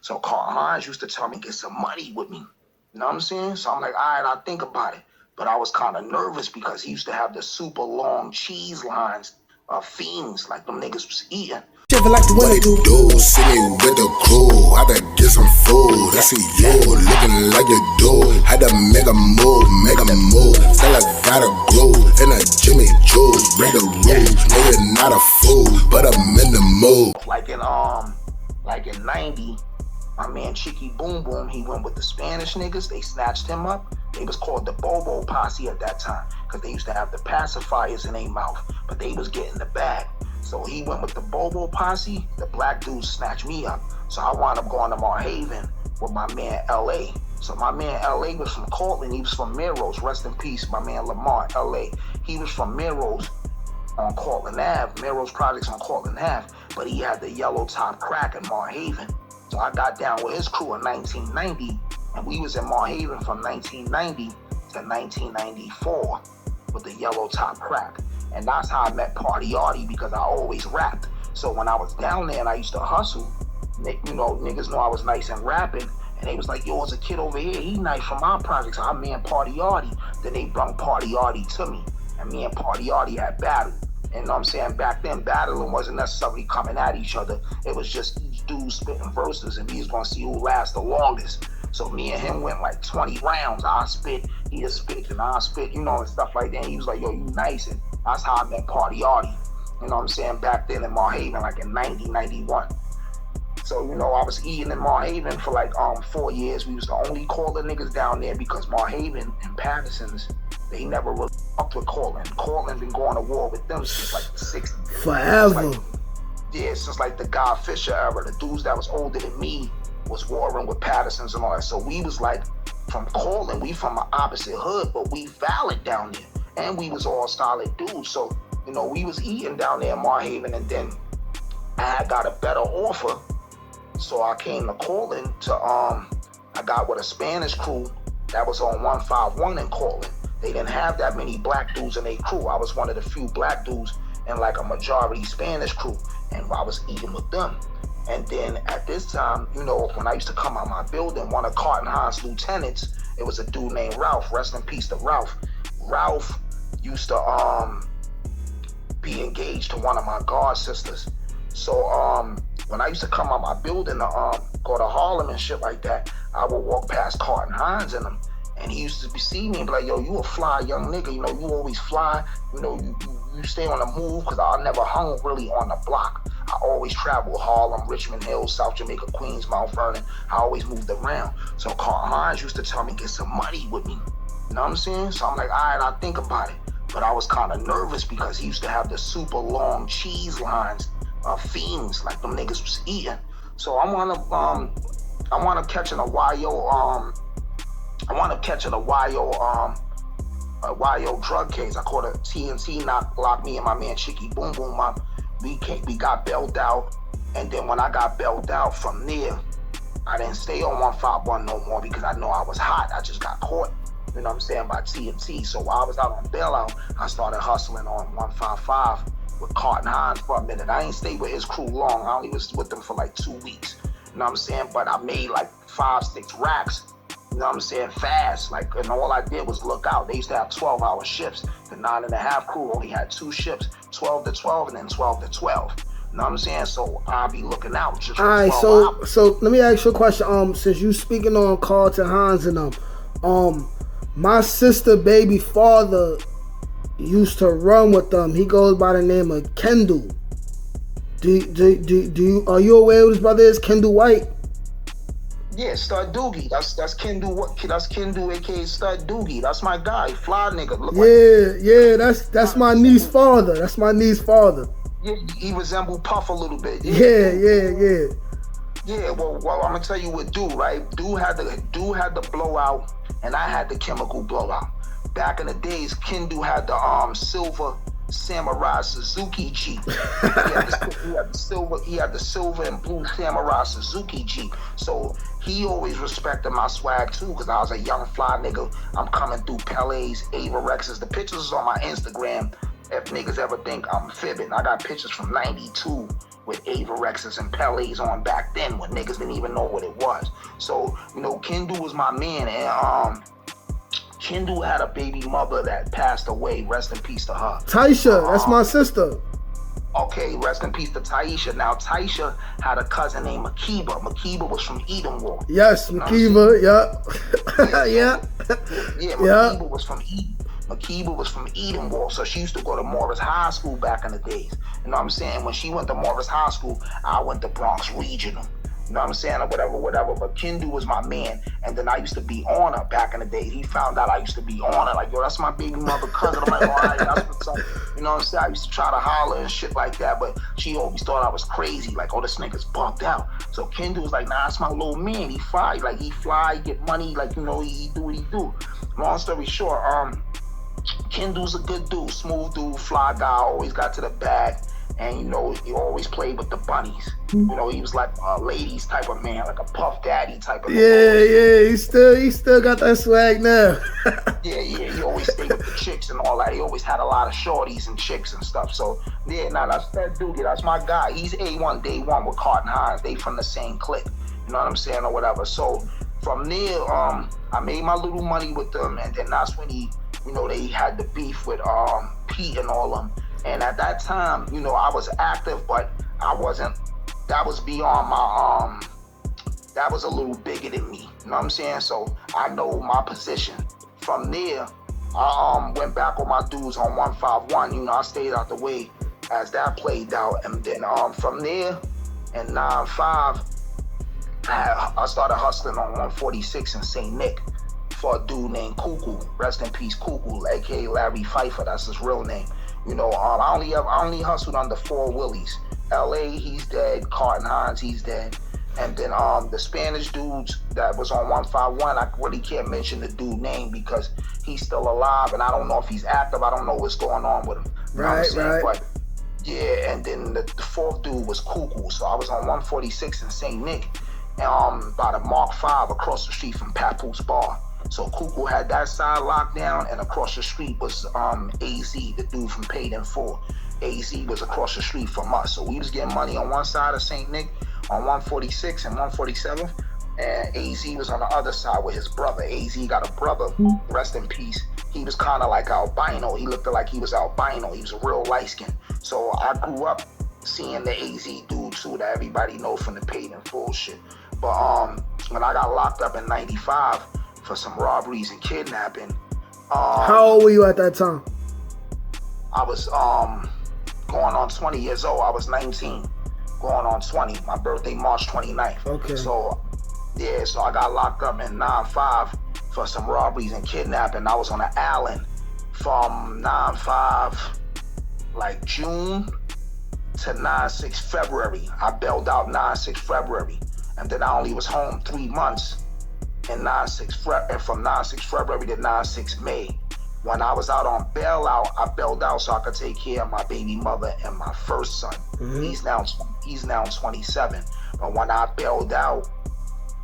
So Karlton Hines used to tell me, get some money with me. You know what I'm saying? So I'm like, all right, I'll think about it. But I was kind of nervous because he used to have the super long cheese lines of fiends like them niggas was eating. Like the what it do, see me with the crew, I had to get some food. I see you looking like you do, had to make a move. Still I gotta glue in a Jimmy Choo's, break the rules. Nigga not a fool, but I'm in the mood. Like in 90, my man Chicky Boom Boom, he went with the Spanish niggas. They snatched him up. They was called the Bobo Posse at that time because they used to have the pacifiers in their mouth, but they was getting the bag. So he went with the Bobo Posse. The black dudes snatched me up. So I wound up going to Marhaven with my man L.A. So my man L.A. was from Karlton. He was from Melrose. Rest in peace, my man Lamar, L.A. He was from Melrose on Karlton Ave. Melrose Projects on Karlton Ave. But he had the yellow top crack in Marhaven. So I got down with his crew in 1990. And we was in Marhaven from 1990 to 1994 with the yellow top crack. And that's how I met Party Arty, because I always rapped. So when I was down there and I used to hustle, you know, niggas know I was nice and rapping. And they was like, yo, there's a kid over here, he nice from our projects. So I man Party Arty. Then they brung Party Arty to me. And me and Party Arty had battle. And you know what I'm saying? Back then, battling wasn't necessarily coming at each other. It was just each dude spitting verses, and we was gonna see who lasts the longest. So me and him went like 20 rounds. I spit, he spit, and I spit, you know, and stuff like that. And he was like, yo, you nice. And that's how I met Party Arty. You know what I'm saying? Back then in Marhaven, like in 90, 91. So, you know, I was eating in Marhaven for like 4 years. We was the only Karlton niggas down there because Marhaven and Patterson's, they never really fucked with Karlton. Karlton been going to war with them since like the 60s. Forever. Since like the Guy Fisher era. The dudes that was older than me was warring with Patterson's and all that. So we was like, from Karlton, we from the opposite hood, but we valid down there. And we was all solid dudes. So, you know, we was eating down there in Marhaven, and then I got a better offer. So I came to Karlton to, I got with a Spanish crew that was on 151 in Karlton. They didn't have that many black dudes in their crew. I was one of the few black dudes in like a majority Spanish crew, and I was eating with them. And then at this time, you know, when I used to come out my building, one of Karlton Hines' lieutenants, it was a dude named Ralph. Rest in peace to Ralph. Ralph used to be engaged to one of my guard sisters. So when I used to come out my building to go to Harlem and shit like that, I would walk past Karlton Hines and them. And he used to see me and be like, yo, you a fly young nigga, you know, you always fly, you know, you stay on the move, because I never hung really on the block. I always traveled Harlem, Richmond Hill, South Jamaica, Queens, Mount Vernon. I always moved around. So Karlton Hines used to tell me, get some money with me. You know what I'm saying? So I'm like, all right, I'll think about it. But I was kind of nervous because he used to have the super long cheese lines of fiends like them niggas was eating. So I want to catching a YO drug case. I caught a TNT locked me and my man Chicky Boom Boom up. We got bailed out, and then when I got bailed out from there, I didn't stay on 151 no more because I know I was hot. I just got caught, you know what I'm saying, by TNT. So while I was out on bailout, I started hustling on 155 with Karlton Hines for a minute. I ain't stayed with his crew long. I only was with them for like 2 weeks. You know what I'm saying? But I made like 5-6 racks. You know what I'm saying? Fast. Like, and all I did was look out. They used to have 12-hour shifts. The 9.5 crew only had 2 shifts, 12 to 12 and then 12 to 12. You know what I'm saying? So I'll be looking out. Just all right, so let me ask you a question. Since you speaking on Karlton Hines and them, my sister baby father used to run with them. He goes by the name of Kendall. Are you aware who his brother is? Kendall White? Yeah, Stud Doogie. That's Kendall. That's Kendall, aka Stud Doogie. That's my guy, fly nigga. That's my niece's father. That's my niece's father. Yeah, he resembled Puff a little bit. Yeah. Yeah, well, I'm gonna tell you what Dude, right? Dude had the blowout, and I had the chemical blowout. Back in the days, Kendall had the silver Samurai Suzuki Jeep. He had the silver and blue Samurai Suzuki Jeep. So he always respected my swag too, because I was a young fly nigga. I'm coming through Pele's, Averexes. The pictures is on my Instagram. If niggas ever think I'm fibbing, I got pictures from 92 with Averexes and Pelés on back then when niggas didn't even know what it was. So, you know, Kendu was my man, and Kendu had a baby mother that passed away. Rest in peace to her. Taisha, that's my sister. Okay, rest in peace to Taisha. Now, Taisha had a cousin named Makiba. Makiba was from Edenwald. Yes, Makiba, yeah. Yeah. Yeah, Makiba was from Eden. Makiba was from Edenwald, so she used to go to Morris High School back in the days. You know what I'm saying? When she went to Morris High School, I went to Bronx Regional. You know what I'm saying? Or whatever. But Kendu was my man. And then I used to be on her back in the day. He found out I used to be on her. Like, yo, that's my baby mother cousin. I'm like, all right, that's what's up. You know what I'm saying? I used to try to holler and shit like that. But she always thought I was crazy. Like, oh, this nigga's bugged out. So Kendu was like, nah, that's my little man. He fly. Like, he fly, get money. Like, you know, he do what he do. Long story short, Kendu's a good dude. Smooth dude, fly guy. Always got to the bag. And, you know, he always played with the bunnies. You know, he was like a ladies type of man, like a Puff Daddy type of man. Yeah, he still got that swag now. Yeah, he always stayed with the chicks and all that. He always had a lot of shorties and chicks and stuff. So, yeah, that's that dude. That's my guy. He's A1 day one with Karlton Hines. They from the same clique. You know what I'm saying, or whatever. So, from there, I made my little money with them. And then that's when they had the beef with Pete and all them. And at that time, you know, I was active, but I wasn't. That was beyond my, that was a little bigger than me. You know what I'm saying? So I know my position. From there, I went back with my dudes on 151. You know, I stayed out the way as that played out. And then from there, in 95, I started hustling on 146 in St. Nick for a dude named Cuckoo. Rest in peace, Cuckoo, aka Larry Pfeiffer. That's his real name. You know, I only hustled under 4 Willies. LA, he's dead. Karlton Hines, he's dead. And then the Spanish dudes that was on 151, I really can't mention the dude name because he's still alive, and I don't know if he's active. I don't know what's going on with him. You know what I'm saying? But yeah, and then the 4th dude was Cuckoo. So I was on 146 in St. Nick, by the Mark 5 across the street from Papoose Bar. So Cuckoo had that side locked down, and across the street was AZ, the dude from Paid in Full. AZ was across the street from us. So we was getting money on one side of St. Nick on 146 and 147, and AZ was on the other side with his brother. AZ got a brother, rest in peace. He was kind of like albino. He looked like he was albino. He was a real light skin. So I grew up seeing the AZ dude too that everybody know from the Paid in Full shit. But when I got locked up in 95, for some robberies and kidnapping. How old were you at that time? I was going on 20 years old. I was 19, going on 20. My birthday, March 29th. Okay. So, yeah, so I got locked up in 95 for some robberies and kidnapping. I was on an island from 95, like June to 96 February. I bailed out 96 February. And then I only was home 3 months. In 96 from 96 February to 96 May. When I was out on bailout, I bailed out so I could take care of my baby mother and my first son. He's now 27. But when I bailed out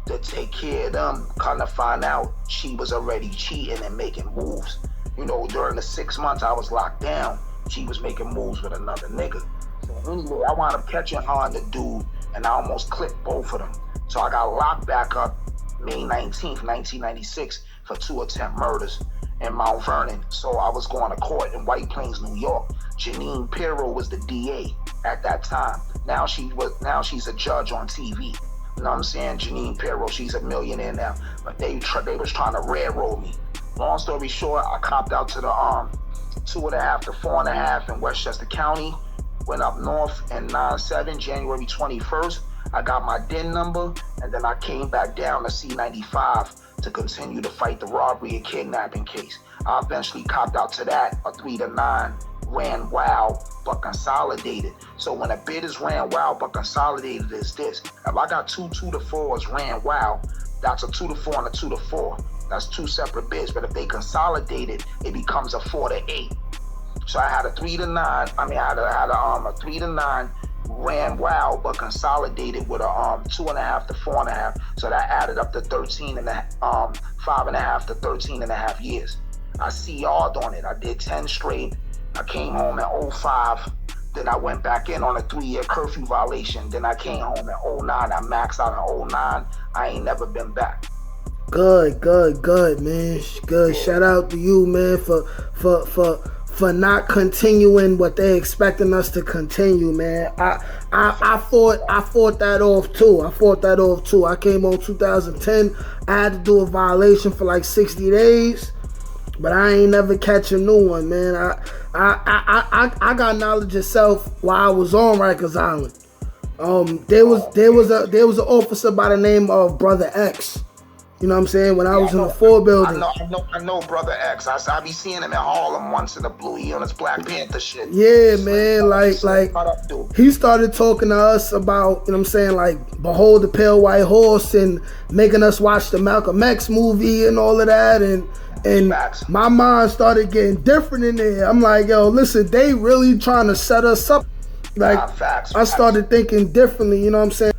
to take care of them, kind of find out she was already cheating and making moves. You know, during the 6 months I was locked down, she was making moves with another nigga. So anyway, I wound up catching her and the dude, and I almost clipped both of them. So I got locked back up May 19th, 1996 for 2 attempt murders in Mount Vernon. So I was going to court in White Plains, New York. Janine Pirro was the DA at that time. Now she's a judge on TV. You know what I'm saying? Janine Pirro, she's a millionaire now. But they was trying to railroad me. Long story short, I copped out to the 2.5 to 4.5 in Westchester County. Went up north in 97, January 21st. I got my DIN number, and then I came back down to C95 to continue to fight the robbery and kidnapping case. I eventually copped out to that, a 3 to 9, ran wild, but consolidated. So when a bid is ran wild, but consolidated is this. If I got 2 2 to 4s ran wild, that's a 2 to 4 and a 2 to 4. That's 2 separate bids, but if they consolidated, it becomes a 4 to 8. So I had a 3 to 9, I had a 3 to 9, ran wild but consolidated with a 2.5 to 4.5, so that added up to 13 and 5.5 to 13.5 years. I CR'd on it. I did 10 straight. I came home in 05 Then I went back in on a 3-year curfew violation. Then I came home in 09. I maxed out in 09. I ain't never been back. Good, man. Good. Yeah. Shout out to you, man, for not continuing what they expecting us to continue, man. I fought that off too. I came on 2010. I had to do a violation for like 60 days, but I ain't never catch a new one, man. I got knowledge of self while I was on Rikers Island. There was an officer by the name of Brother X. You know what I'm saying? When I was in the 4 building. I know Brother X. I be seeing him in Harlem once in the blue. He on his Black Panther shit. Yeah, man. Like he started talking to us about, you know what I'm saying, like Behold the Pale White Horse and making us watch the Malcolm X movie and all of that. And Facts. My mind started getting different in there. I'm like, yo, listen, they really trying to set us up. Like, Facts. I started thinking differently, you know what I'm saying?